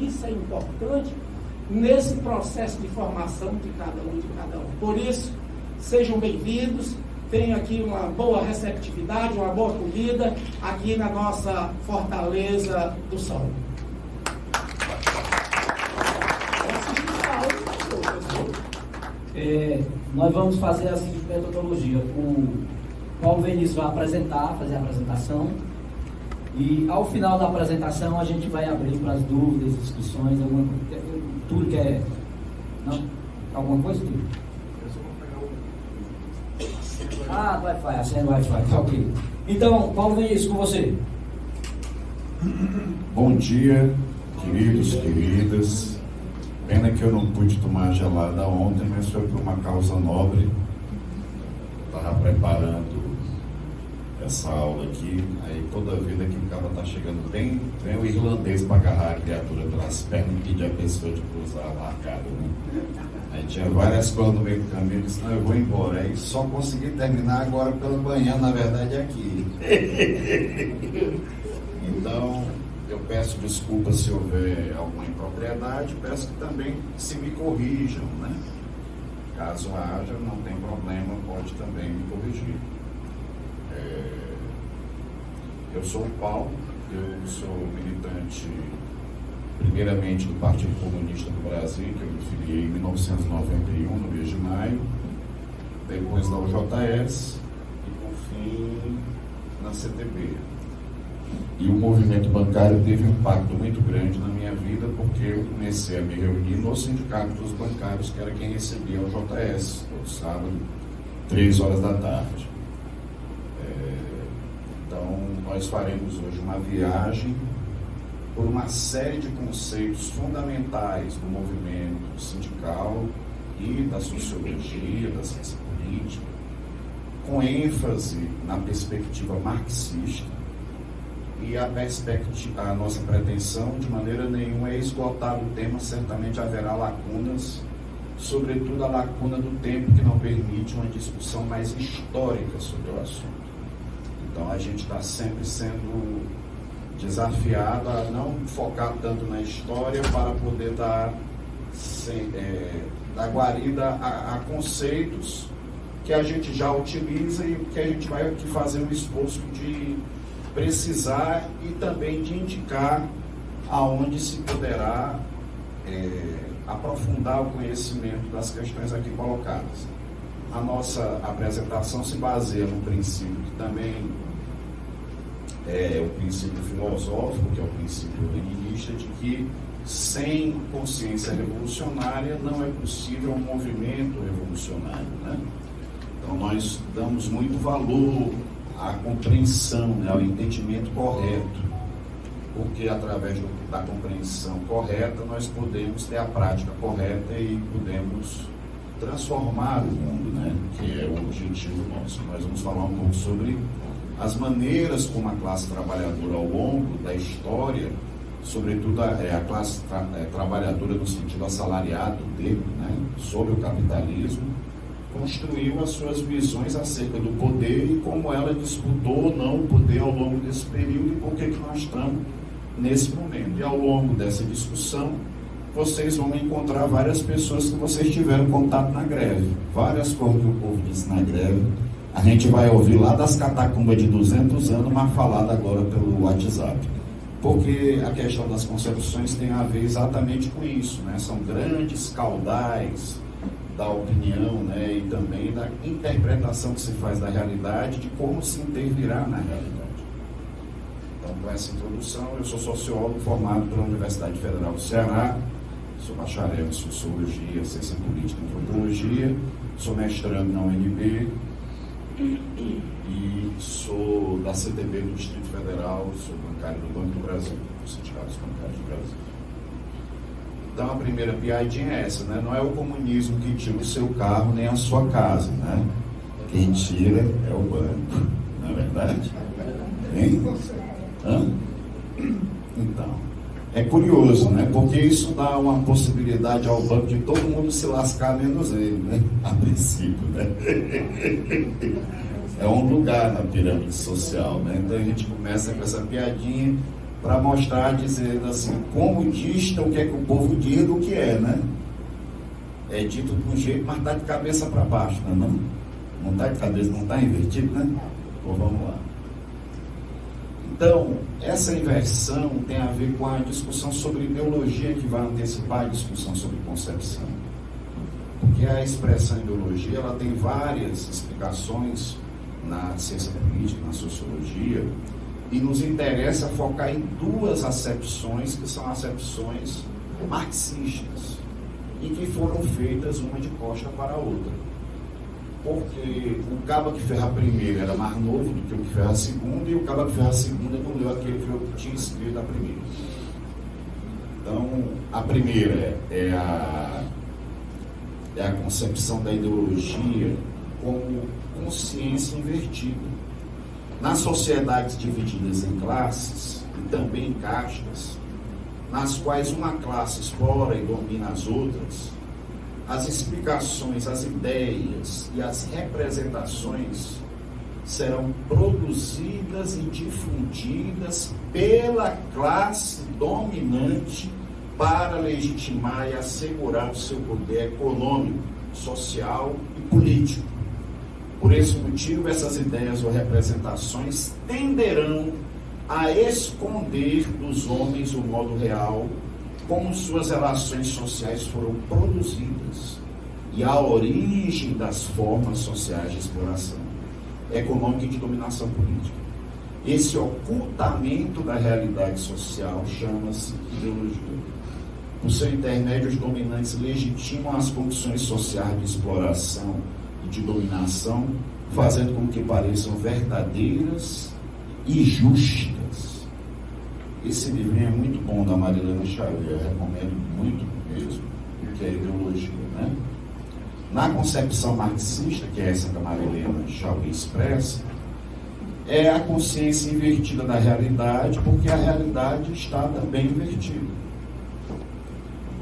isso é importante nesse processo de formação de cada um. Por isso, sejam bem-vindos, tenham aqui uma boa receptividade, uma boa acolhida aqui na nossa Fortaleza do Sol. Nós vamos fazer a seguinte metodologia. O Paulo Vinícius vai fazer a apresentação, e ao final da apresentação a gente vai abrir para as dúvidas, discussões, tudo que é... Não? Alguma coisa, Túlio? Do Wi-Fi, a senha do Wi-Fi, tá ok. Então, Paulo Vinícius, com você. Bom dia, queridos, queridas. Pena que eu não pude tomar gelada ontem, mas foi por uma causa nobre. Estava preparando essa aula aqui, aí toda vida que o cara está chegando bem o irlandês para agarrar a criatura pelas pernas e pedir a pessoa de cruzar a marcada, né? Aí tinha várias coisas no meio do caminho, eu disse, não, eu vou embora. Aí só consegui terminar agora pela manhã, na verdade, aqui. Então, eu peço desculpas se houver alguma impropriedade, peço que também se me corrijam, né? Caso haja, não tem problema, pode também me corrigir. Eu sou o Paulo, eu sou militante, primeiramente, do Partido Comunista do Brasil, que eu me filiei em 1991, no mês de maio, depois da UJS e, por fim, na CTB. E o movimento bancário teve um impacto muito grande na minha vida, porque eu comecei a me reunir no Sindicato dos Bancários, que era quem recebia o JS, todo sábado, 3 horas da tarde. Então, nós faremos hoje uma viagem por uma série de conceitos fundamentais do movimento sindical e da sociologia, da ciência política, com ênfase na perspectiva marxista. E a nossa pretensão, de maneira nenhuma, é esgotar o tema. Certamente haverá lacunas, sobretudo a lacuna do tempo, que não permite uma discussão mais histórica sobre o assunto. Então, a gente está sempre sendo desafiado a não focar tanto na história para poder dar guarida a conceitos que a gente já utiliza e que a gente vai aqui fazer um esforço de precisar e também de indicar aonde se poderá aprofundar o conhecimento das questões aqui colocadas. A nossa apresentação se baseia num princípio que também é o princípio filosófico, que é o princípio leninista, de que sem consciência revolucionária não é possível um movimento revolucionário, né? Então nós damos muito valor à compreensão, né, ao entendimento correto, porque através da compreensão correta nós podemos ter a prática correta e podemos transformar o mundo, né, que é o objetivo nosso. Nós vamos falar um pouco sobre as maneiras como a classe trabalhadora ao longo da história, sobretudo a classe trabalhadora no sentido assalariado dele, né, sobre o capitalismo, construiu as suas visões acerca do poder e como ela disputou ou não o poder ao longo desse período e por que nós estamos nesse momento. E ao longo dessa discussão, vocês vão encontrar várias pessoas que vocês tiveram contato na greve. Várias coisas que o povo disse na greve, a gente vai ouvir lá das catacumbas de 200 anos, mas falada agora pelo WhatsApp. Porque a questão das concepções tem a ver exatamente com isso, né? São grandes caudais da opinião, né? E também da interpretação que se faz da realidade, de como se intervirá na realidade. Então, com essa introdução, eu sou sociólogo formado pela Universidade Federal do Ceará, sou bacharel em Sociologia, Ciência Política e Antropologia, sou mestrando na UNB e sou da CTB do Distrito Federal, sou bancário do Banco do Brasil, do Sindicato dos Bancários do Brasil. Então, a primeira piadinha é essa, né? Não é o comunismo que tira o seu carro nem a sua casa, né? Quem tira é o banco, não é verdade? Hein? Hã? Então, é curioso, né? Porque isso dá uma possibilidade ao banco de todo mundo se lascar, menos ele, né? A princípio, né? É um lugar na pirâmide social, né? Então a gente começa com essa piadinha para mostrar, dizendo assim, como dista o que é que o povo diz do que é, né? É dito de um jeito, mas está de cabeça para baixo, não? Não está de cabeça, não está invertido, né? Então vamos lá. Então, essa inversão tem a ver com a discussão sobre ideologia, que vai antecipar a discussão sobre concepção. Porque a expressão ideologia, ela tem várias explicações na ciência política, na sociologia, e nos interessa focar em duas acepções, que são acepções marxistas, e que foram feitas uma de costa para a outra. Porque o cabo que ferra primeiro era mais novo do que o que ferra segundo, e o cabo que ferra segundo não leu aquele que eu tinha escrito a primeira. Então, a primeira é a concepção da ideologia como consciência invertida. Nas sociedades divididas em classes, e também em castas, nas quais uma classe explora e domina as outras, as explicações, as ideias e as representações serão produzidas e difundidas pela classe dominante para legitimar e assegurar o seu poder econômico, social e político. Por esse motivo, essas ideias ou representações tenderão a esconder dos homens o modo real como suas relações sociais foram produzidas e a origem das formas sociais de exploração econômica e de dominação política. Esse ocultamento da realidade social chama-se ideologia. Por seu intermédio, os dominantes legitimam as condições sociais de exploração e de dominação, fazendo com que pareçam verdadeiras e justas. Esse livrinho é muito bom, da Marilena Chaui, eu recomendo muito mesmo, que é a ideologia, né? Na concepção marxista, que é essa que a Marilena Chaui expressa, é a consciência invertida da realidade, porque a realidade está também invertida.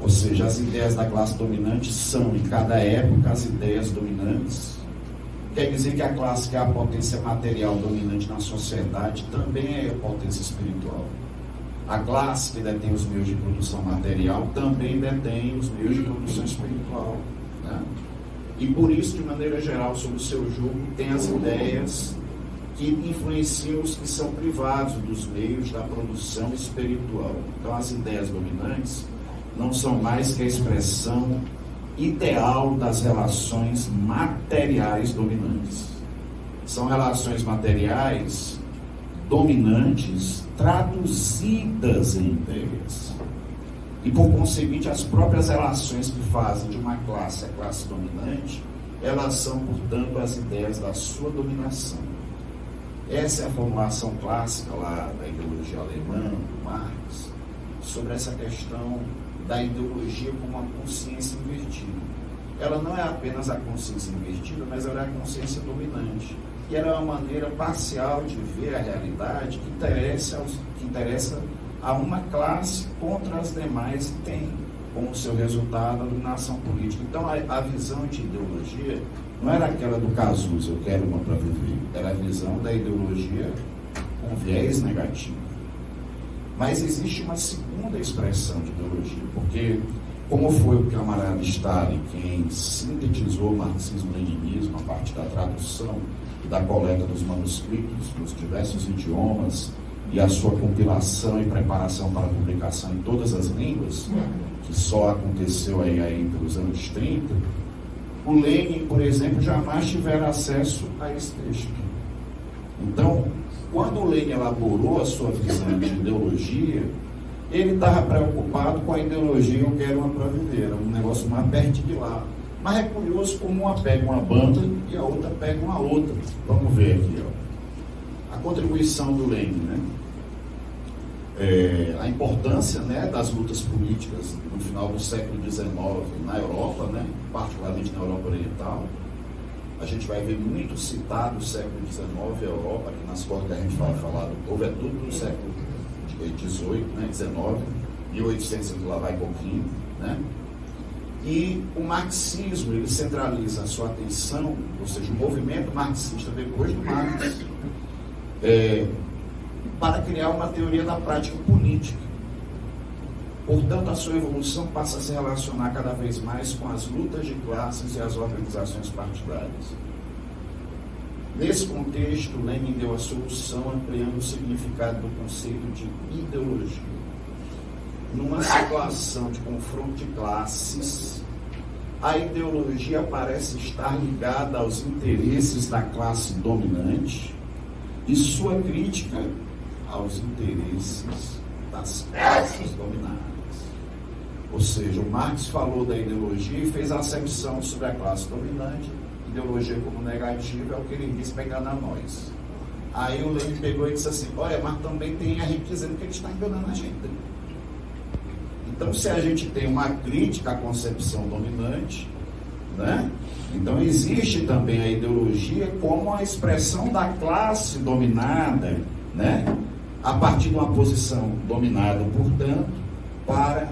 Ou seja, as ideias da classe dominante são, em cada época, as ideias dominantes. Quer dizer que a classe que é a potência material dominante na sociedade também é a potência espiritual. A classe que detém os meios de produção material também detém os meios de produção espiritual, né? E por isso, de maneira geral, sob o seu jugo, tem as ideias que influenciam os que são privados dos meios da produção espiritual. Então, as ideias dominantes não são mais que a expressão ideal das relações materiais dominantes. São relações materiais dominantes traduzidas em ideias. E, por conseguinte, as próprias relações que fazem de uma classe a classe dominante, elas são, portanto, as ideias da sua dominação. Essa é a formulação clássica lá da ideologia alemã, do Marx, sobre essa questão da ideologia como uma consciência invertida. Ela não é apenas a consciência invertida, mas ela é a consciência dominante. E ela é uma maneira parcial de ver a realidade que interessa a uma classe contra as demais que tem como seu resultado a dominação política. Então, a visão de ideologia não era aquela do Cazuza, eu quero uma para viver. Era a visão da ideologia com viés negativo. Mas existe uma segunda expressão de ideologia, porque, como foi o camarada Stalin quem sintetizou o marxismo-leninismo a partir da tradução e da coleta dos manuscritos dos diversos idiomas e a sua compilação e preparação para a publicação em todas as línguas, que só aconteceu aí pelos anos 30, o Lenin, por exemplo, jamais tivera acesso a esse texto. Então, quando o Lenin elaborou a sua visão de ideologia, ele estava preocupado com a ideologia eu quero uma para viver, era um negócio mais perto de lá. Mas é curioso como uma pega uma banda e a outra pega uma outra. Vamos ver aqui, ó. A contribuição do Lenin, né? A importância, né, das lutas políticas no final do século XIX na Europa, né, particularmente na Europa Oriental. A gente vai ver muito citado o século XIX, a Europa, aqui nas coisas que a gente vai falar do povo, é tudo do século XVIII, né, XIX, 1800 lá vai pouquinho, né? E o marxismo, ele centraliza a sua atenção, ou seja, o movimento marxista depois do Marx, para criar uma teoria da prática política. Portanto, a sua evolução passa a se relacionar cada vez mais com as lutas de classes e as organizações partidárias. Nesse contexto, Lenin deu a solução ampliando o significado do conceito de ideologia. Numa situação de confronto de classes, a ideologia parece estar ligada aos interesses da classe dominante e sua crítica aos interesses das classes dominadas. Ou seja, o Marx falou da ideologia e fez a acepção sobre a classe dominante, ideologia como negativa, é o que ele disse para enganar nós. Aí o Lenin pegou e disse assim, olha, mas também tem a gente dizendo que ele está enganando a gente. Então, se a gente tem uma crítica à concepção dominante, né? Então existe também a ideologia como a expressão da classe dominada, né? A partir de uma posição dominada, portanto, para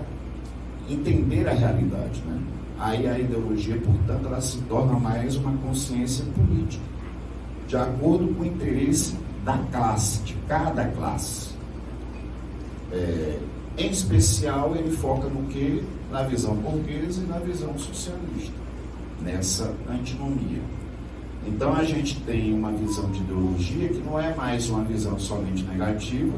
entender a realidade, né? Aí a ideologia, portanto, ela se torna mais uma consciência política, de acordo com o interesse da classe, de cada classe. Em especial, ele foca no quê? Na visão burguesa e na visão socialista, nessa antinomia. Então, a gente tem uma visão de ideologia que não é mais uma visão somente negativa,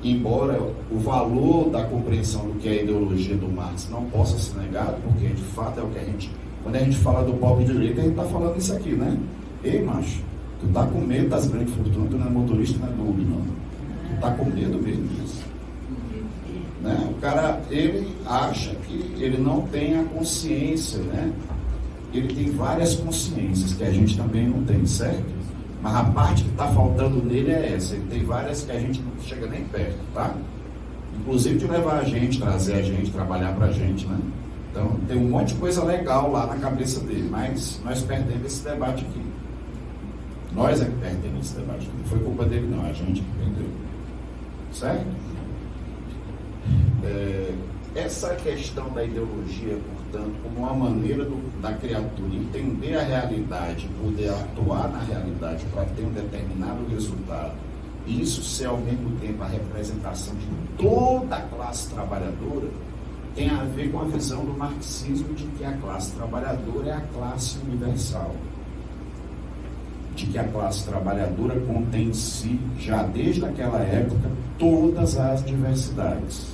embora o valor da compreensão do que é a ideologia do Marx não possa ser negado, porque de fato é o que a gente, quando a gente fala do pobre direito, a gente está falando isso aqui, né? Ei, macho, tu tá com medo das grandes fortunas, tu não é motorista, não é Uber, não. Tu tá com medo mesmo disso. Né? O cara, ele acha que ele não tem a consciência, né? Ele tem várias consciências que a gente também não tem, certo? Mas a parte que está faltando nele é essa. Ele tem várias que a gente não chega nem perto, tá? Inclusive de levar a gente, trazer a gente, trabalhar pra gente, né? Então, tem um monte de coisa legal lá na cabeça dele, mas nós perdemos esse debate aqui. Nós é que perdemos esse debate aqui. Não foi culpa dele, não. A gente que perdeu. Certo? Essa questão da ideologia, portanto, como uma maneira da criatura entender a realidade, poder atuar na realidade para ter um determinado resultado, e isso ser ao mesmo tempo a representação de toda a classe trabalhadora, tem a ver com a visão do marxismo de que a classe trabalhadora é a classe universal, de que a classe trabalhadora contém em si, já desde aquela época, todas as diversidades.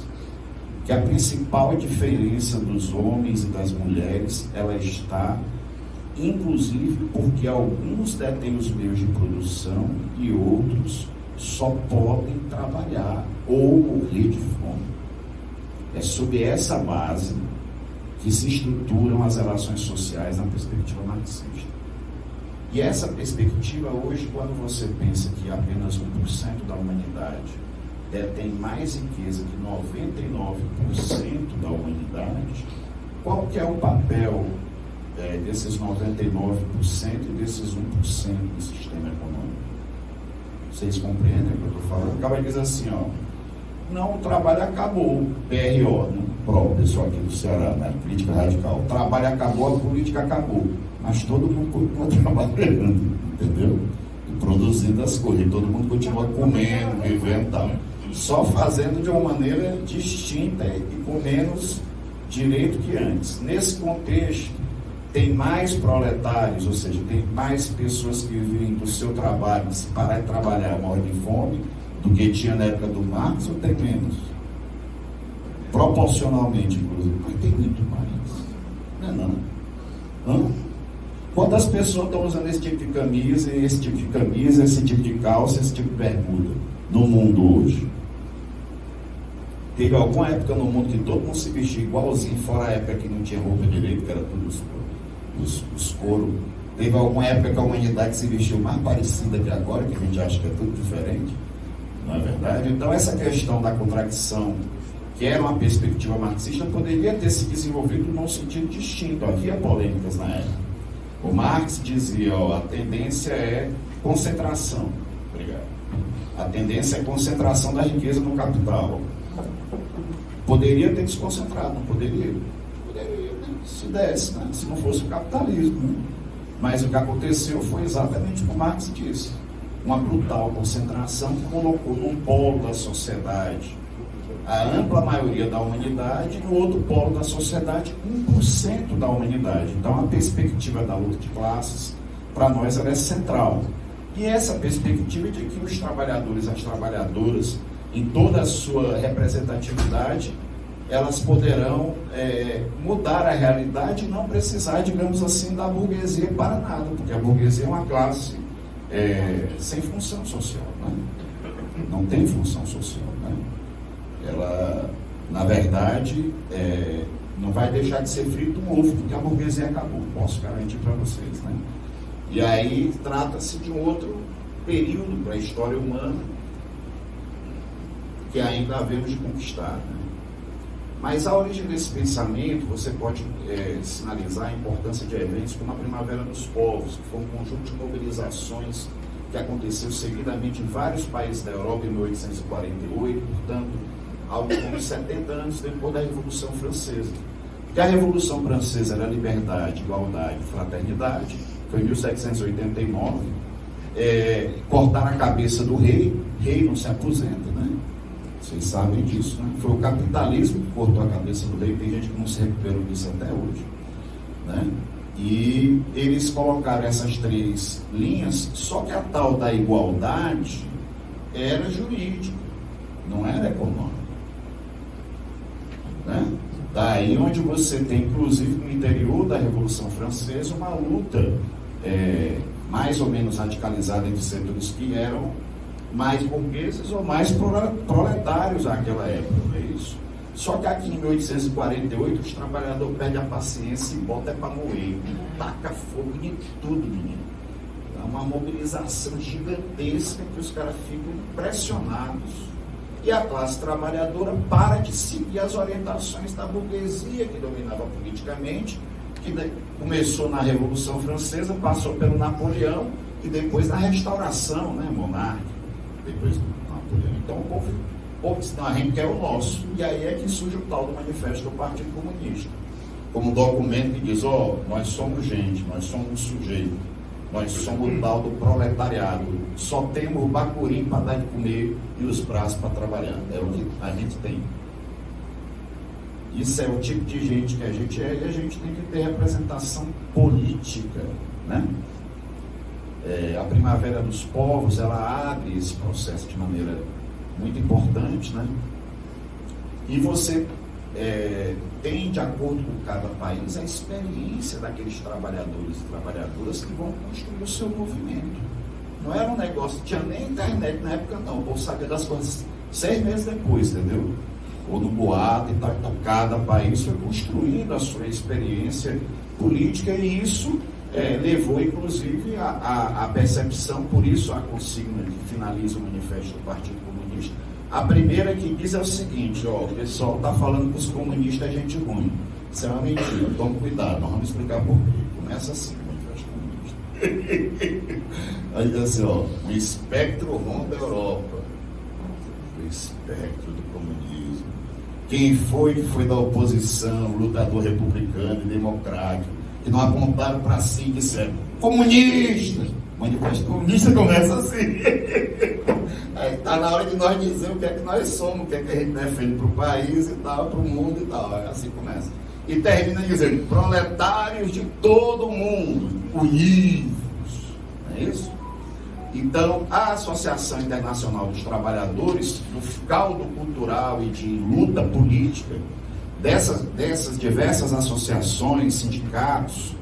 Que a principal diferença dos homens e das mulheres, ela está, inclusive, porque alguns detêm os meios de produção e outros só podem trabalhar ou morrer de fome. É sob essa base que se estruturam as relações sociais na perspectiva marxista. E essa perspectiva hoje, quando você pensa que apenas 1% da humanidade detém mais riqueza que 99% da humanidade, qual que é o papel desses 99% e desses 1% do sistema econômico? Vocês compreendem o que eu estou falando? Acaba de dizer assim, ó, não, o trabalho acabou, PRO, né? O pessoal aqui do Ceará, né? Crítica radical. O trabalho acabou, a política acabou, mas todo mundo continua trabalhando, entendeu? E produzindo as coisas, todo mundo continua comendo, vivendo e tal. Só fazendo de uma maneira distinta e com menos direito que antes. Nesse contexto, tem mais proletários, ou seja, tem mais pessoas que vivem do seu trabalho, que se parar de trabalhar morrem de fome, do que tinha na época do Marx, ou tem menos? Proporcionalmente, inclusive, mas tem muito mais. Não é não? Quantas pessoas estão usando esse tipo de camisa, esse tipo de camisa, esse tipo de calça, esse tipo de bermuda no mundo hoje? Teve alguma época no mundo que todo mundo se vestia igualzinho, fora a época que não tinha roupa direito, que era tudo os couro. Teve alguma época que a humanidade se vestiu mais parecida que agora, que a gente acha que é tudo diferente. Não é verdade? Então essa questão da contradição, que era uma perspectiva marxista, poderia ter se desenvolvido num sentido distinto. Havia polêmicas na época. O Marx dizia, ó, a tendência é concentração. Obrigado. A tendência é concentração da riqueza no capital. Poderia ter desconcentrado, não poderia? Poderia, né? Se desse, né? Se não fosse o capitalismo. Né? Mas o que aconteceu foi exatamente o que o Marx disse. uma brutal concentração que colocou num polo da sociedade a ampla maioria da humanidade e no outro polo da sociedade 1% da humanidade. Então a perspectiva da luta de classes, para nós, ela é central. E essa perspectiva de que os trabalhadores e as trabalhadoras, em toda a sua representatividade, elas poderão mudar a realidade e não precisar, digamos assim, da burguesia para nada, porque a burguesia é uma classe sem função social, né? Não tem função social, né? Ela, na verdade, não vai deixar de ser frito um ovo, porque a burguesia acabou, posso garantir para vocês, né? E aí trata-se de um outro período para a história humana que ainda havemos de conquistar, né? Mas a origem desse pensamento, você pode sinalizar a importância de eventos como a Primavera dos Povos, que foi um conjunto de mobilizações que aconteceu seguidamente em vários países da Europa em 1848, portanto, algo como 70 anos depois da Revolução Francesa. Porque a Revolução Francesa era liberdade, igualdade, fraternidade, foi em 1789, cortaram a cabeça do rei não se aposenta, né? Vocês sabem disso, né? Foi o capitalismo que cortou a cabeça do rei, tem gente que não se recuperou disso até hoje, né? E eles colocaram essas 3 linhas, só que a tal da igualdade era jurídica, não era econômica, né? Daí onde você tem, inclusive no interior da Revolução Francesa, uma luta mais ou menos radicalizada entre setores que eram mais burgueses ou mais proletários naquela época, não é isso? Só que aqui em 1848 os trabalhadores perdem a paciência e botam para moer, taca fogo em tudo, menino. É uma mobilização gigantesca que os caras ficam impressionados. E a classe trabalhadora para de seguir as orientações da burguesia que dominava politicamente, que começou na Revolução Francesa, passou pelo Napoleão e depois na Restauração, né, monárquica. Depois do Napoleão. Então o povo disse, não, a gente quer o nosso. E aí é que surge o tal do Manifesto do Partido Comunista, como um documento que diz, nós somos gente, nós somos sujeito, nós somos o tal do proletariado, só temos o bacurim para dar de comer e os braços para trabalhar. É o que a gente tem. Isso é o tipo de gente que a gente é, e a gente tem que ter representação política, né? A Primavera dos Povos, ela abre esse processo de maneira muito importante, né? E você tem, de acordo com cada país, a experiência daqueles trabalhadores e trabalhadoras que vão construir o seu movimento. Não era um negócio, tinha nem internet na época não, o povo sabia das coisas 6 meses depois, entendeu? Ou no boato e tal. Então cada país foi construindo a sua experiência política e isso levou inclusive a percepção, por isso a consigna que finaliza o Manifesto do Partido Comunista. A primeira que diz é o seguinte, o pessoal está falando que os comunistas é gente ruim. Isso é uma mentira, tome cuidado, nós vamos explicar por quê. Começa assim o Manifesto Comunista. Aí diz assim, o espectro rompe a Europa. O espectro do comunismo. Quem foi que foi da oposição, lutador republicano e democrático, que não apontaram para si e disseram, comunistas! O Manifesto Comunista começa assim. Aí está na hora de nós dizer o que é que nós somos, o que é que a gente defende para o país e tal, para o mundo e tal. Assim começa. E termina dizendo, proletários de todo o mundo, unidos. Não é isso? Então, a Associação Internacional dos Trabalhadores, do caldo cultural e de luta política, dessas diversas associações, sindicatos,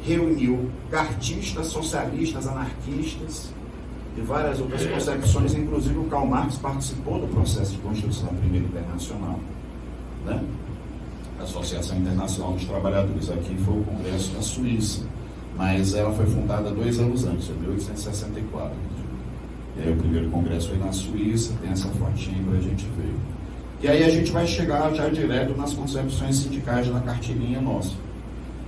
reuniu cartistas, socialistas, anarquistas e várias outras concepções, inclusive o Karl Marx participou do processo de construção da primeira internacional, né? A Associação Internacional dos Trabalhadores, aqui foi o Congresso da Suíça, mas ela foi fundada 2 anos antes, em 1864. E aí o primeiro congresso foi na Suíça, tem essa fotinha para a gente ver. E aí a gente vai chegar já direto nas concepções sindicais da carteirinha nossa.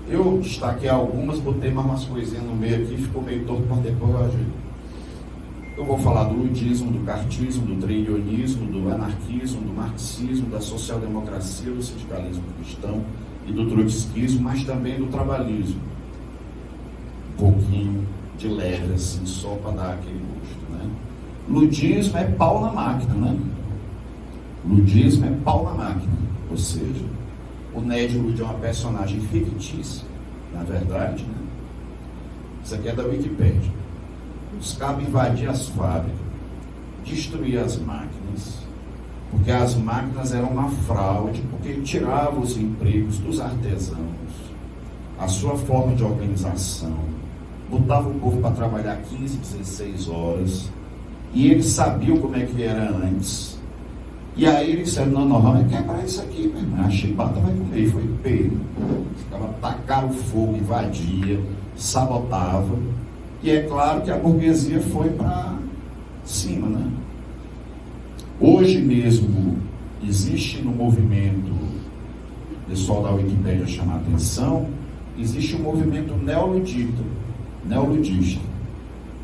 Eu destaquei algumas, botei mais umas coisinhas no meio aqui, ficou meio torto, mas depois eu ajeito. Eu vou falar do ludismo, do cartismo, do treilionismo, do anarquismo, do marxismo, da social-democracia, do sindicalismo cristão e do trotskismo, mas também do trabalhismo. Um pouquinho de leve, assim, só para dar aquele gosto, né? Ludismo é pau na máquina, né? Ludismo é pau na máquina, ou seja, o Ned Ludd é uma personagem fictícia, na verdade, né? Isso aqui é da Wikipédia. Os cabos invadiam as fábricas, destruir as máquinas, porque as máquinas eram uma fraude, porque tiravam os empregos dos artesãos, a sua forma de organização, botava o povo para trabalhar 15, 16 horas, e eles sabiam como é que era antes. E aí eles disseram, não, vamos quebrar isso aqui, meu irmão. A chibata vai comer, e foi pego. Tacaram fogo, invadia, sabotava. E é claro que a burguesia foi para cima, né? Hoje mesmo existe no movimento, o pessoal da Wikipédia chama a atenção, existe um movimento neoludista,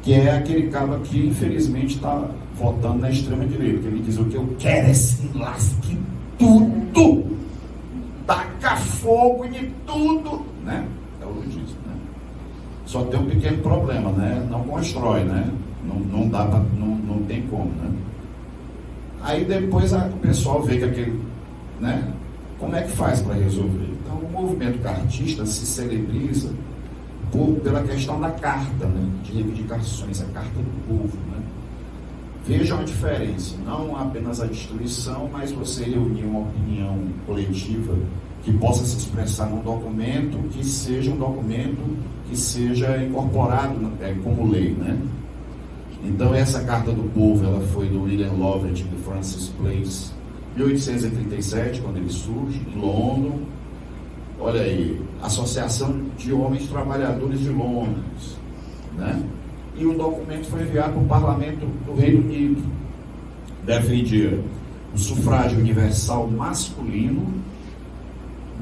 que é aquele cara que infelizmente está votando na extrema direita, que ele diz: o que eu quero é se lasque tudo, taca fogo em tudo, né? É o ludismo, né? Só tem um pequeno problema, né? Não constrói, né? Não dá pra, não tem como, né? Aí depois o pessoal vê que aquele, né? Como é que faz para resolver? Então o movimento cartista se celebriza pela questão da carta, né? De reivindicações, a carta do povo, né? Vejam a diferença, não apenas a destruição, mas você reunir uma opinião coletiva que possa se expressar num documento, que seja um documento que seja incorporado como lei, né? Então essa Carta do Povo, ela foi do William Lovett e Francis Place, 1837, quando ele surge, em London. Olha aí, Associação de Homens Trabalhadores de Londres, né? E o documento foi enviado para o Parlamento do Reino Unido. Defendia o sufrágio universal masculino,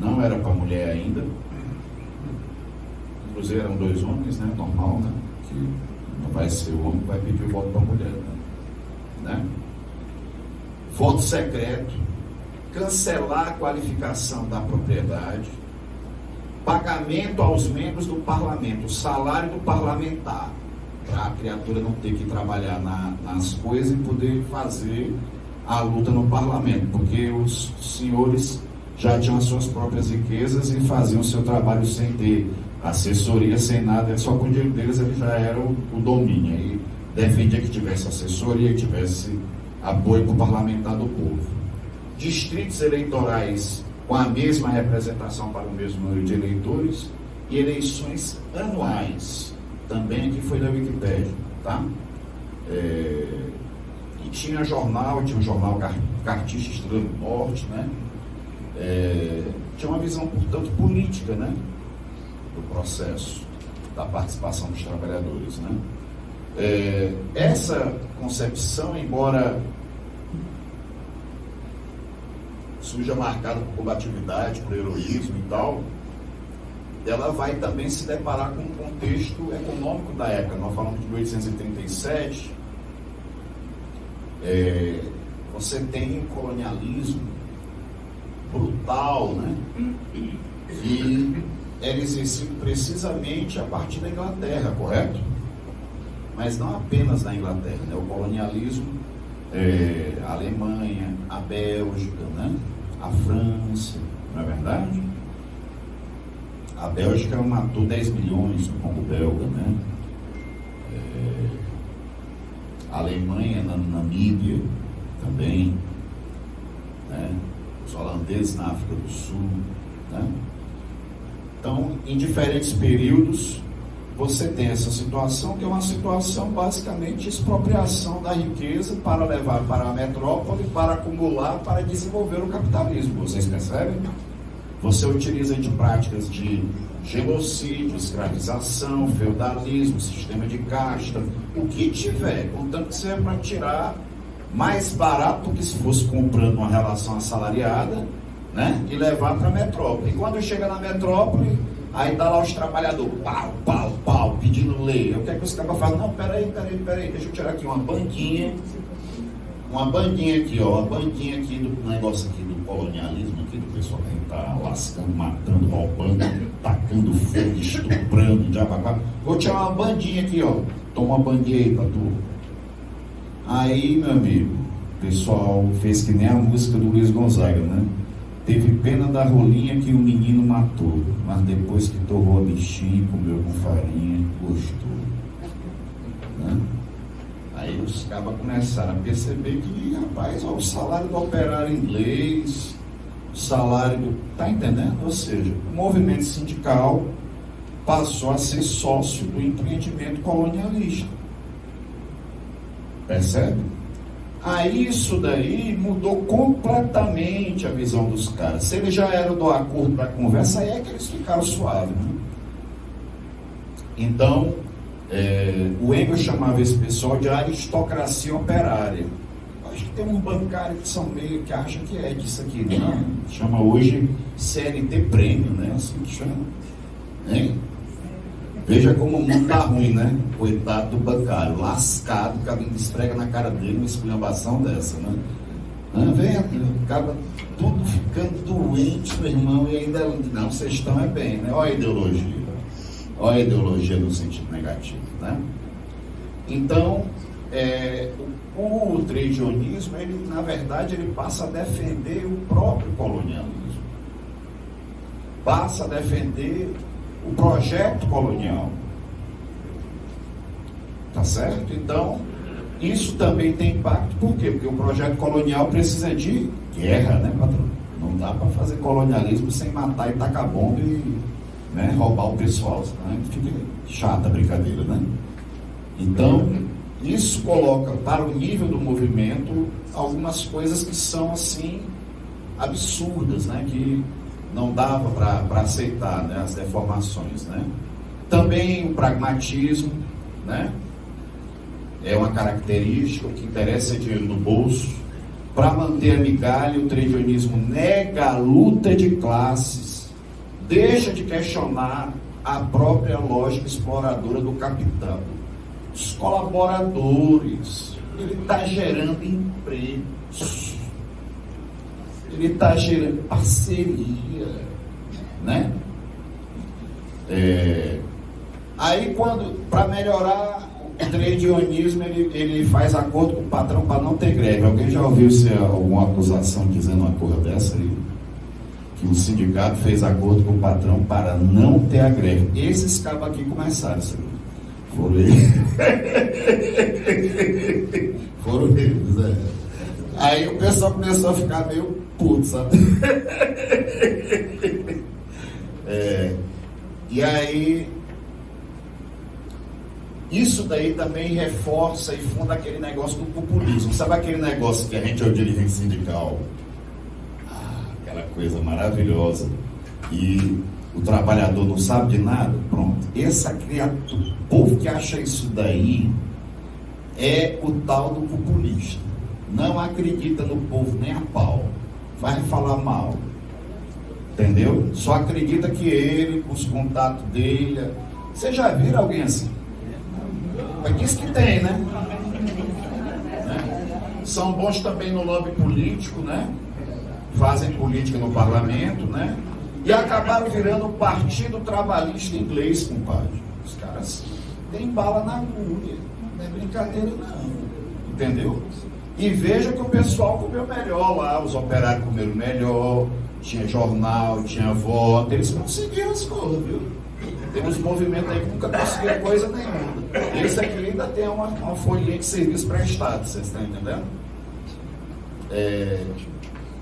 não era para mulher ainda, inclusive eram 2 homens, né? Normal, né? Que não vai ser o homem que vai pedir o voto para a mulher, né? Voto secreto, cancelar a qualificação da propriedade, pagamento aos membros do parlamento, o salário do parlamentar, para a criatura não ter que trabalhar nas coisas e poder fazer a luta no parlamento, porque os senhores já tinham as suas próprias riquezas e faziam o seu trabalho sem ter assessoria, sem nada, só com o dinheiro deles ele já era o domínio. E defendia que tivesse assessoria, que tivesse apoio para o parlamentar do povo. Distritos eleitorais com a mesma representação para o mesmo número de eleitores e eleições anuais. Também aqui foi da Wikipédia, tá? E tinha um jornal cartista Estrela do Norte, né? Tinha uma visão, portanto, política, né? Do processo da participação dos trabalhadores, né? Essa concepção, embora seja marcada por combatividade, por heroísmo e tal, ela vai também se deparar com um contexto econômico da época. Nós falamos de 1837, você tem um colonialismo brutal, né? E era exercido precisamente a partir da Inglaterra, correto? Mas não apenas na Inglaterra, né? O colonialismo, a Alemanha, a Bélgica, né? A França, não é verdade? A Bélgica matou 10 milhões no Congo belga, né? A Alemanha, na Namíbia, também, né? Os holandeses na África do Sul, né? Então, em diferentes períodos, você tem essa situação, que é uma situação basicamente de expropriação da riqueza para levar para a metrópole, para acumular, para desenvolver o capitalismo. Vocês percebem? Você utiliza de práticas de genocídio, escravização, feudalismo, sistema de casta, o que tiver, contanto que seja para tirar mais barato do que se fosse comprando uma relação assalariada, né? E levar para a metrópole. E quando chega na metrópole, aí dá lá os trabalhadores, pau, pedindo lei. O que é que os caras fazem? Não, peraí, deixa eu tirar aqui uma banquinha aqui, ó, uma banquinha aqui do negócio aqui do colonialismo aqui, do pessoal que está lascando, matando, roubando, tacando fogo, estuprando, diabo. Vou tirar uma bandinha aqui, ó. Toma uma bandinha aí pra tu. Aí, meu amigo, o pessoal fez que nem a música do Luiz Gonzaga, né? Teve pena da rolinha que o menino matou, mas depois que torrou a bichinha, comeu com farinha, gostou. Né? Aí os cabas começaram a perceber que, rapaz, ó, o salário do operário inglês, o salário do... Tá entendendo? Ou seja, o movimento sindical passou a ser sócio do empreendimento colonialista. Percebe? Aí isso daí mudou completamente a visão dos caras. Se eles já eram do acordo da conversa, aí é que eles ficaram suaves, né? Então, o Engels chamava esse pessoal de aristocracia operária. Acho que tem uns bancários que são meio que acham que é disso aqui, né? Chama hoje CLT Prêmio, né? Assim que chama. Hein? Veja como o mundo tá ruim, né? Coitado do bancário, lascado, que alguém esfrega na cara dele uma esculhambação dessa, né? Vem, acaba tudo ficando doente, meu irmão, e ainda não, vocês estão bem, né? Olha a ideologia. Olha a ideologia no sentido negativo, né? Então, o treidionismo, ele, na verdade, ele passa a defender o próprio colonialismo. Passa a defender o projeto colonial. Tá certo? Então, isso também tem impacto. Por quê? Porque o projeto colonial precisa de guerra, né, patrão? Não dá para fazer colonialismo sem matar e tacar bomba e, né, roubar o pessoal. Né? Fica chata a brincadeira, né? Então, isso coloca para o nível do movimento algumas coisas que são, assim, absurdas, né? Que não dava para aceitar, né, as deformações, né? Também o pragmatismo, né? É uma característica, o que interessa é dinheiro no bolso. Para manter a migalha, o treidionismo nega a luta de classes, deixa de questionar a própria lógica exploradora do capital. Os colaboradores, ele está gerando empregos, ele está gerando parceria, né? Aí, para melhorar o treidionismo, ele faz acordo com o patrão para não ter greve. Alguém já ouviu alguma acusação dizendo uma coisa dessa aí? Que o sindicato fez acordo com o patrão para não ter a greve. Esses cabos aqui começaram, sabe? Foram eles. Foram eles, né? Aí o pessoal começou a ficar meio puto, sabe? E aí, isso daí também reforça e funda aquele negócio do populismo. Sabe aquele negócio que a gente é o dirigente sindical? Aquela coisa maravilhosa. E o trabalhador não sabe de nada? Pronto. Essa criatura, o povo que acha isso daí é o tal do populista. Não acredita no povo nem a pau. Vai falar mal. Entendeu? Só acredita que ele, com os contatos dele... Você já viram alguém assim? Mas diz que tem, né? São bons também no lobby político, né? Fazem política no parlamento, né? E acabaram virando o Partido Trabalhista Inglês, compadre. Os caras têm bala na agulha. Não é brincadeira, não. Entendeu? E veja que o pessoal comeu melhor lá. Os operários comeram melhor. Tinha jornal, tinha voto. Eles conseguiram as coisas, viu? Tem uns movimentos aí que nunca conseguiram coisa nenhuma. Esse aqui ainda tem uma folhinha de serviço prestado, vocês estão entendendo?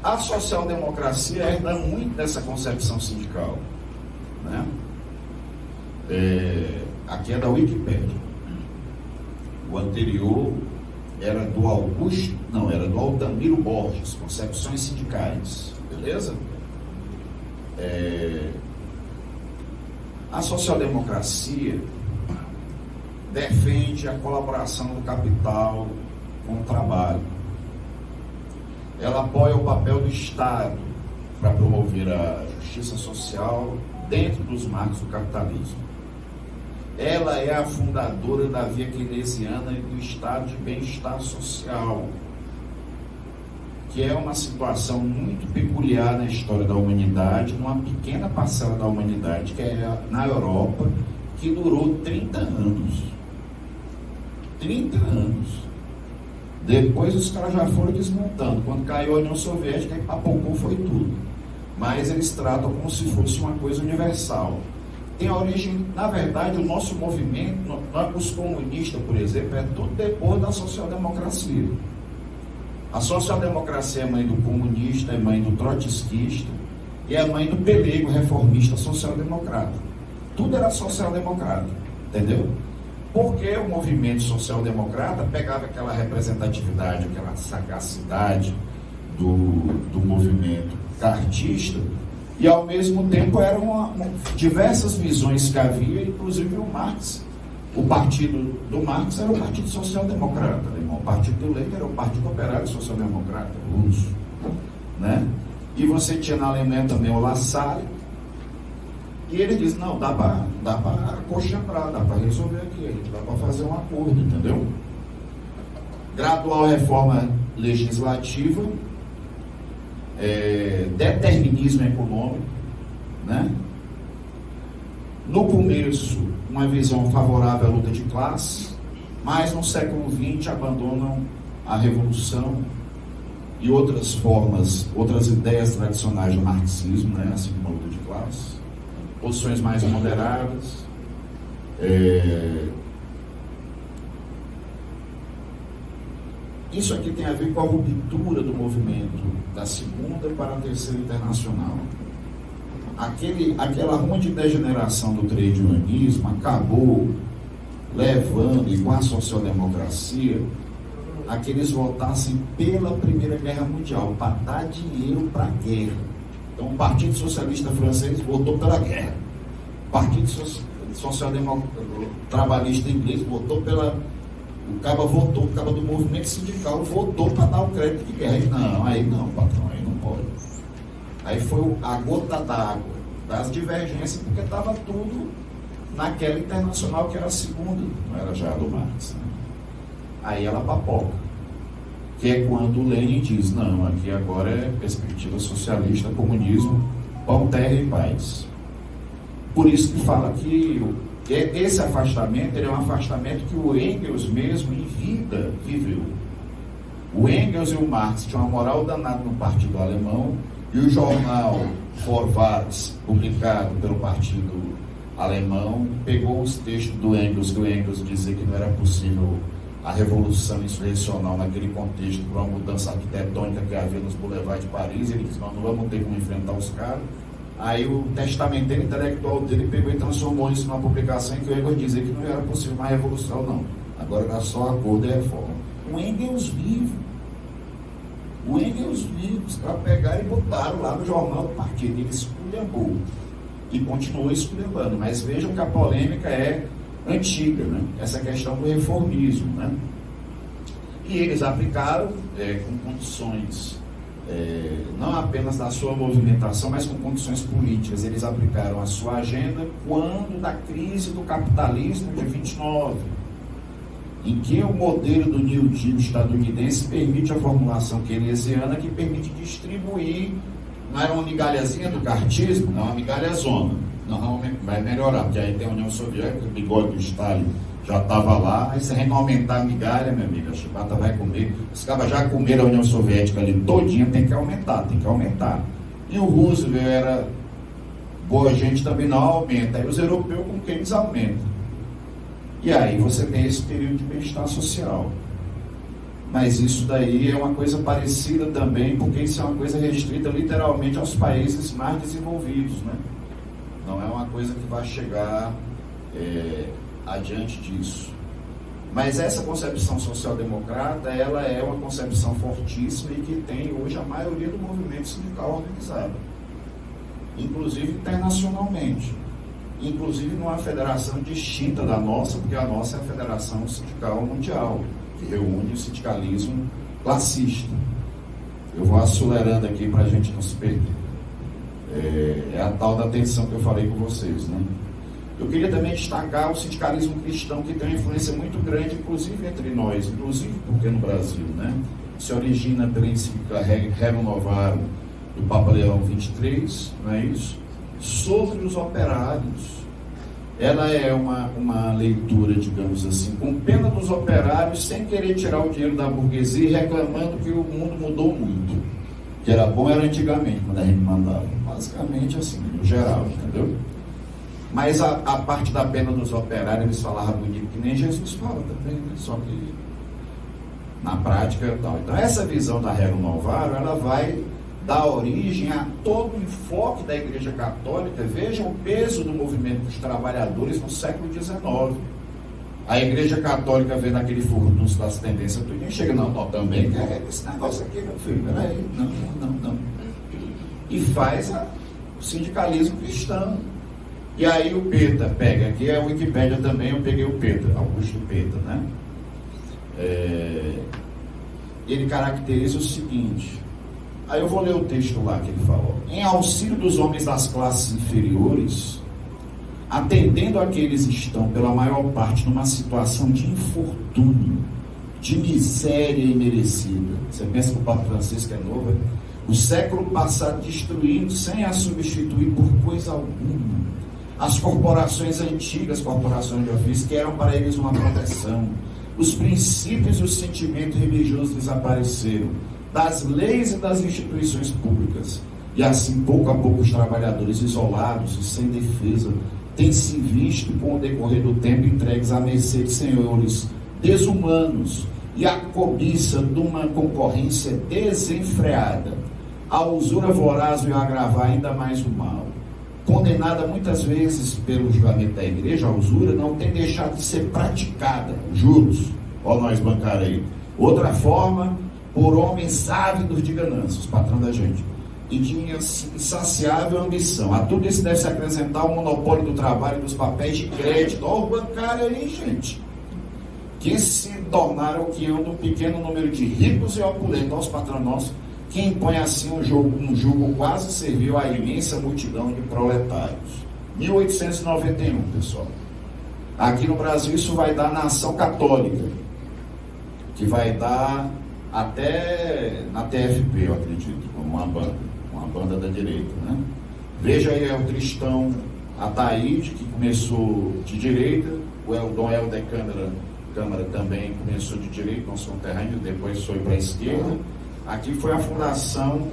A social-democracia herda muito dessa concepção sindical, né? Aqui é da Wikipédia. O anterior era do Altamiro Borges, Concepções Sindicais, beleza? A social-democracia defende a colaboração do capital com o trabalho. Ela apoia o papel do Estado para promover a justiça social dentro dos marcos do capitalismo. Ela é a fundadora da via keynesiana e do estado de bem-estar social, que é uma situação muito peculiar na história da humanidade, numa pequena parcela da humanidade, que é na Europa, que durou 30 anos. 30 anos. Depois os caras já foram desmontando. Quando caiu a União Soviética, aí papocou foi tudo. Mas eles tratam como se fosse uma coisa universal. Tem a origem, na verdade, o nosso movimento, os comunistas, por exemplo, é tudo depois da social-democracia. A social-democracia é mãe do comunista, é mãe do trotskista e é mãe do pelego reformista social-democrata. Tudo era social-democrata, entendeu? Porque o movimento social-democrata pegava aquela representatividade, aquela sagacidade do movimento cartista e, ao mesmo tempo, eram diversas visões que havia, inclusive o Marx. O partido do Marx era o Partido Social-Democrata, o partido do Lenin era o Partido Operário Social-Democrata, russo, né? E você tinha na Alemanha também o Lassalle, e ele diz, não, dá para coxambrar, dá para resolver aqui, dá para fazer um acordo, entendeu? Gradual reforma legislativa, determinismo econômico, né? No começo, uma visão favorável à luta de classe, mas no século XX abandonam a revolução e outras formas, outras ideias tradicionais do marxismo, né? Assim como a luta de classe, posições mais moderadas. Isso aqui tem a ver com a ruptura do movimento da Segunda para a Terceira Internacional. Aquela ruim de degeneração do trade-unionismo acabou levando, e com a social-democracia, a que eles votassem pela Primeira Guerra Mundial, para dar dinheiro para a guerra. Então, o Partido Socialista Francês votou pela guerra. O Partido Trabalhista Inglês votou pela... O cabo do movimento sindical votou para dar o crédito de guerra. Aí não, patrão, aí não pode. Aí foi a gota d'água das divergências, porque estava tudo naquela internacional que era a segunda, não era já do Marx, né? Aí ela papoca, que é quando o Lenin diz, não, aqui agora é perspectiva socialista, comunismo, pão, terra e paz. Por isso que fala que esse afastamento, ele é um afastamento que o Engels mesmo em vida viveu. O Engels e o Marx tinham uma moral danada no partido alemão, e o jornal Vorwärts, publicado pelo partido alemão, pegou os textos do Engels, que o Engels dizia que não era possível a revolução insurrecional naquele contexto, por uma mudança arquitetônica que havia nos boulevards de Paris. Ele disse, nós não vamos ter como enfrentar os caras. Aí o testamenteiro intelectual dele pegou e transformou isso numa publicação em que o Engels dizia que não era possível uma revolução, não. Agora era só acordo e reforma. O Engels vivo. O Engels vivo, os caras pegaram e botaram lá no jornal do partido. Ele esculhambou. E continuou esculhambando. Mas vejam que a polêmica é antiga, né? Essa questão do reformismo, né? E eles aplicaram com condições, não apenas da sua movimentação, mas com condições políticas. Eles aplicaram a sua agenda quando da crise do capitalismo de 29, em que o modelo do New Deal estadunidense permite a formulação keynesiana, que permite distribuir, não era uma migalhazinha do cartismo, não, uma migalhazona. Não, vai melhorar, porque aí tem a União Soviética, o bigode do Stalin já estava lá, aí você tem que aumentar a migalha, minha amiga, a chibata vai comer. Os caras já comeram a União Soviética ali todinha, tem que aumentar. E o Roosevelt era boa gente, também não aumenta. Aí os europeus com quem eles aumentam. E aí você tem esse período de bem-estar social. Mas isso daí é uma coisa parecida também, porque isso é uma coisa restrita literalmente aos países mais desenvolvidos, né? Não é uma coisa que vai chegar adiante disso. Mas essa concepção social-democrata, ela é uma concepção fortíssima e que tem hoje a maioria do movimento sindical organizado, inclusive internacionalmente, inclusive numa federação distinta da nossa, porque a nossa é a Federação Sindical Mundial, que reúne o sindicalismo classista. Eu vou acelerando aqui para a gente não se perder. É a tal da tensão que eu falei com vocês, né? Eu queria também destacar o sindicalismo cristão, que tem uma influência muito grande, inclusive entre nós, inclusive porque no Brasil, né? se origina pela encíclica Rerum Novarum do Papa Leão XXIII, não é isso? Sobre os operários. Ela é uma leitura, digamos assim, com pena dos operários, sem querer tirar o dinheiro da burguesia e reclamando que o mundo mudou muito. Que era bom era antigamente, quando a gente mandava. Basicamente assim, no geral, entendeu? Mas a parte da pena dos operários, eles falavam bonito, que nem Jesus fala também, né? Só que na prática e tal. Então essa visão da Rerum Novarum, ela vai dar origem a todo o enfoque da Igreja Católica. Vejam o peso do movimento dos trabalhadores no século XIX. A Igreja Católica vê naquele furdunço das tendências, tudo chega, não, também quer esse negócio aqui, meu filho, peraí, não. E faz o sindicalismo cristão. E aí o Peta pega, aqui é a Wikipédia também, eu peguei o Peta, Augusto Peta, né? Ele caracteriza o seguinte, aí eu vou ler o texto lá que ele falou: em auxílio dos homens das classes inferiores, atendendo a que eles estão, pela maior parte, numa situação de infortúnio, de miséria imerecida. Você pensa que o Papa Francisco é novo? O século passado destruindo, sem a substituir por coisa alguma, as corporações antigas, corporações de ofício, que eram para eles uma proteção. Os princípios e os sentimentos religiosos desapareceram das leis e das instituições públicas. E assim, pouco a pouco, os trabalhadores isolados e sem defesa têm se visto, com o decorrer do tempo, entregues à mercê de senhores desumanos e à cobiça de uma concorrência desenfreada, a usura voraz e o agravar ainda mais o mal. Condenada muitas vezes pelo julgamento da igreja, a usura não tem deixado de ser praticada, juros, ó nós bancários aí. Outra forma, por homens ávidos de ganância, os patrões da gente, e de insaciável ambição. A tudo isso deve se acrescentar o monopólio do trabalho e dos papéis de crédito. Ó, o bancário aí, gente, que se tornaram o que é um pequeno número de ricos e opulentos, aos patrões nossos, que impõe assim um jugo quase servil à imensa multidão de proletários. 1891, pessoal. Aqui no Brasil isso vai dar nação católica, que vai dar até na TFP, eu acredito, como uma banda da direita, né? Veja aí o cristão Ataíde, que começou de direita, o Dom Helder Câmara também começou de direita, nosso conterrâneo, depois foi para a esquerda. Aqui foi a fundação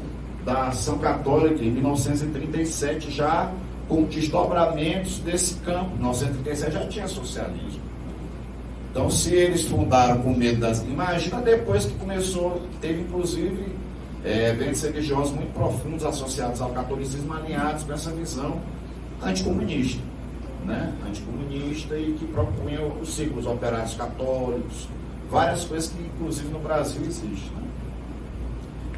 da Ação Católica em 1937, já com desdobramentos desse campo. Em 1937 já tinha socialismo. Então, se eles fundaram com medo das... Imagina depois que começou, teve inclusive eventos religiosos muito profundos associados ao catolicismo, alinhados com essa visão anticomunista, né? Anticomunista, e que propunha os círculos operários católicos, várias coisas que inclusive no Brasil existem, né?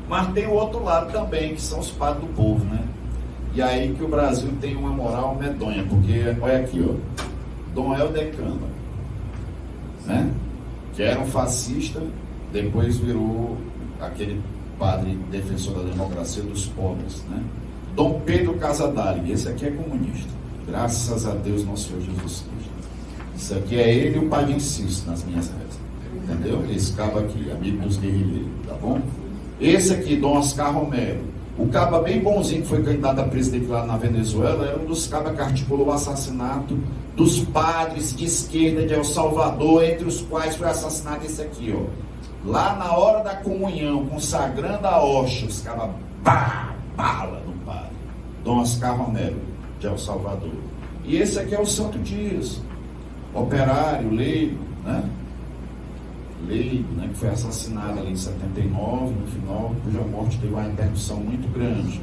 Mas tem o outro lado também, que são os padres do povo, né? E aí que o Brasil tem uma moral medonha, porque, olha aqui, ó, Dom Helder Câmara, né? Que era um fascista, depois virou aquele padre defensor da democracia dos pobres, né? Dom Pedro Casadali, esse aqui é comunista, graças a Deus, nosso Senhor Jesus Cristo. Isso aqui é ele e o Padre Inciso nas minhas rezas, entendeu? Esse cabo aqui, amigo dos guerrilheiros, tá bom? Esse aqui, Dom Oscar Romero, o caba bem bonzinho que foi candidato a presidente lá na Venezuela, era um dos cabas que articulou o assassinato dos padres de esquerda de El Salvador, entre os quais foi assassinado esse aqui, ó. Lá na hora da comunhão, consagrando a hóstia, os cabas bala no padre. Dom Oscar Romero, de El Salvador. E esse aqui é o Santo Dias, operário, leigo, né? Leigo, né, que foi assassinado ali em 79, no final, cuja morte teve uma repercussão muito grande.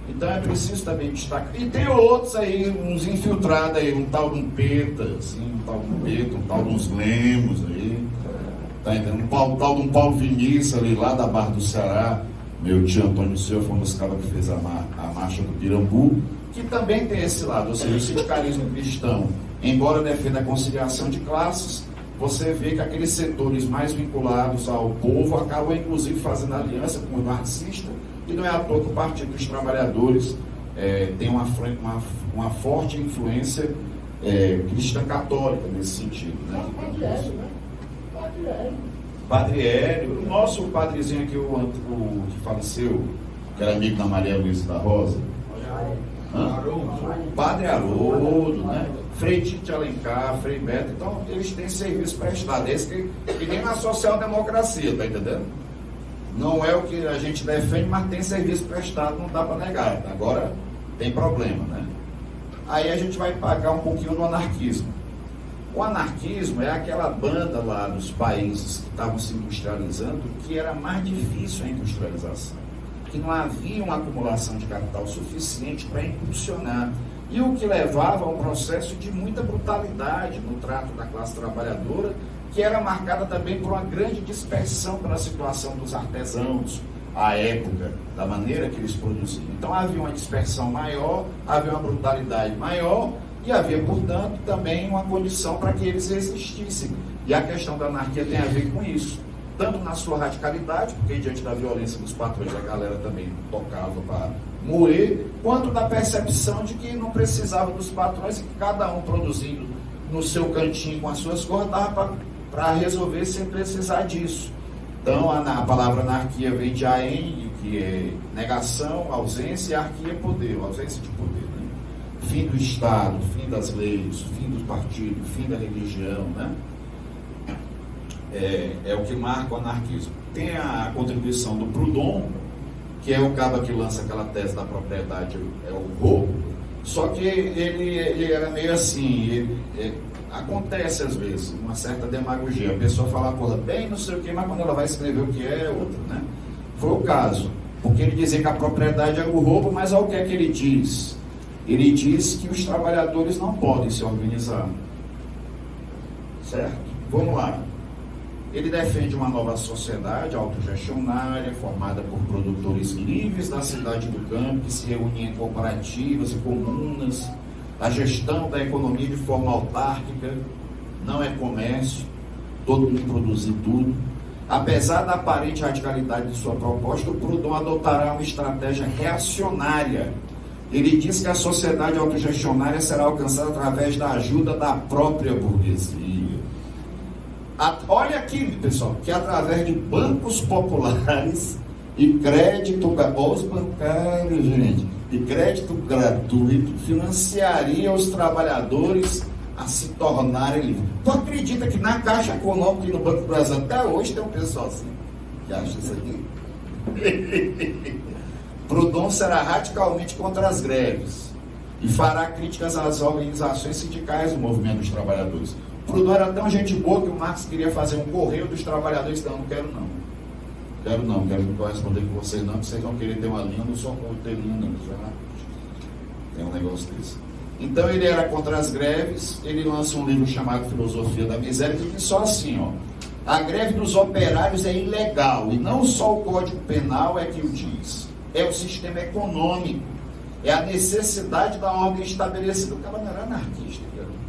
Então é preciso também destacar. E tem outros aí, uns infiltrados aí, um tal de um Peta, assim, um tal de um Peta, um tal de uns Lemos aí, tá entendendo? Um tal de um Paulo Vinícius ali, lá da Barra do Ceará. Meu tio Antônio Silva foi um dos caras que fez a marcha do Pirambu, que também tem esse lado, ou seja, o sindicalismo cristão, embora defenda a conciliação de classes, você vê que aqueles setores mais vinculados ao povo acabam, inclusive, fazendo aliança com o marxista, e não é à toa que o Partido dos Trabalhadores tem uma forte influência cristã católica nesse sentido, né? Padre Hélio, o nosso padrezinho aqui, o que faleceu, que era amigo da Maria Luísa da Rosa. Padre Haroldo, né? Frei Tite Alencar, Frei Beto. Então, eles têm serviço prestado. Esse que nem na social-democracia, tá entendendo? Não é o que a gente defende, mas tem serviço prestado, não dá para negar. Agora, tem problema, né? Aí a gente vai pagar um pouquinho do anarquismo. O anarquismo é aquela banda lá dos países que estavam se industrializando, que era mais difícil a industrialização, que não havia uma acumulação de capital suficiente para impulsionar, e o que levava a um processo de muita brutalidade no trato da classe trabalhadora, que era marcada também por uma grande dispersão pela situação dos artesãos, à época, da maneira que eles produziam. Então havia uma dispersão maior, havia uma brutalidade maior, e havia, portanto, também uma condição para que eles existissem. E a questão da anarquia tem a ver com isso, tanto na sua radicalidade, porque diante da violência dos patrões a galera também tocava para moer, quanto da percepção de que não precisava dos patrões e que cada um produzindo no seu cantinho com as suas coisas dava para resolver sem precisar disso. Então a palavra anarquia vem de aen, que é negação, ausência, e arquia poder, ausência de poder. Fim do Estado, fim das leis, fim do partido, fim da religião, né? É o que marca o anarquismo. Tem a contribuição do Proudhon, que é o cara que lança aquela tese da propriedade, é o roubo, só que ele era meio assim, acontece às vezes, uma certa demagogia, a pessoa fala uma coisa bem não sei o que, mas quando ela vai escrever o que é outra, né? Foi o caso, porque ele dizia que a propriedade era o roubo, mas olha o que é que ele diz. Ele diz que os trabalhadores não podem se organizar. Certo? Vamos lá. Ele defende uma nova sociedade autogestionária, formada por produtores livres da cidade e do campo, que se reúnem em cooperativas e comunas, a gestão da economia de forma autárquica, não é comércio, todo mundo produzir tudo. Apesar da aparente radicalidade de sua proposta, o Proudhon adotará uma estratégia reacionária. Ele diz que a sociedade autogestionária será alcançada através da ajuda da própria burguesia. Olha aqui, pessoal, que através de bancos populares e crédito, os bancários, gente, e crédito gratuito, financiaria os trabalhadores a se tornarem livres. Tu acredita que na Caixa Econômica e no Banco do Brasil até hoje tem um pessoal assim, que acha isso aqui? Proudhon será radicalmente contra as greves e fará críticas às organizações sindicais do movimento dos trabalhadores. Proudhon era tão gente boa que o Marx queria fazer um correio dos trabalhadores. Não quero me corresponder com vocês não, que vocês vão querer ter uma linha, não sou contra ter linha, não. Tem um negócio desse. Então ele era contra as greves, ele lança um livro chamado Filosofia da Miséria, que diz só assim, ó, a greve dos operários é ilegal, e não só o Código Penal é que o diz, é o sistema econômico, é a necessidade da ordem estabelecida. O cara não era anarquista, cara.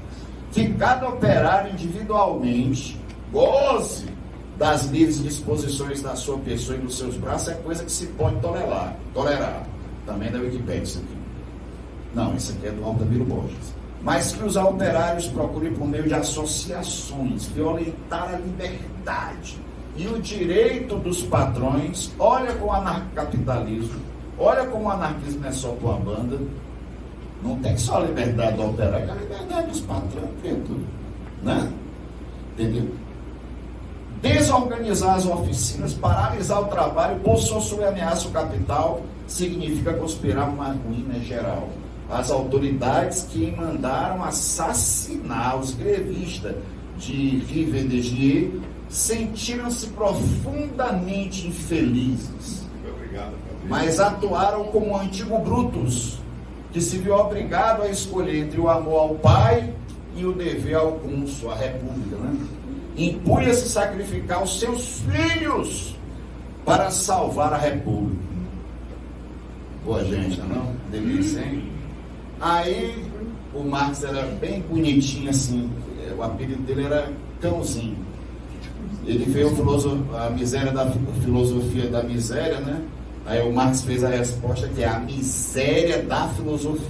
Que cada operário individualmente goze das livres disposições da sua pessoa e dos seus braços é coisa que se pode tolerar. Também da Wikipédia isso aqui. Não, isso aqui é do Altamiro Borges. Mas que os operários procurem por meio de associações violentar a liberdade e o direito dos patrões. Olha como o anarcocapitalismo, olha como o anarquismo não é só para uma banda. Não tem só a liberdade do operário, é a liberdade dos patrões, né? Entendeu? Desorganizar as oficinas, paralisar o trabalho, por sua ameaça ao capital, significa conspirar uma ruína geral. As autoridades que mandaram assassinar os grevistas de Rive-Desgier sentiram-se profundamente infelizes. Obrigado, mas atuaram como o antigo Brutus, que se viu obrigado a escolher entre o amor ao pai e o dever ao cônsul, à república, né? Impunha-se sacrificar os seus filhos para salvar a república. Boa gente, não? Delícia, hein? Aí o Marx era bem bonitinho assim, o apelido dele era Cãozinho. Ele fez a miséria da filosofia da miséria, né? Aí o Marx fez a resposta que é a miséria da filosofia.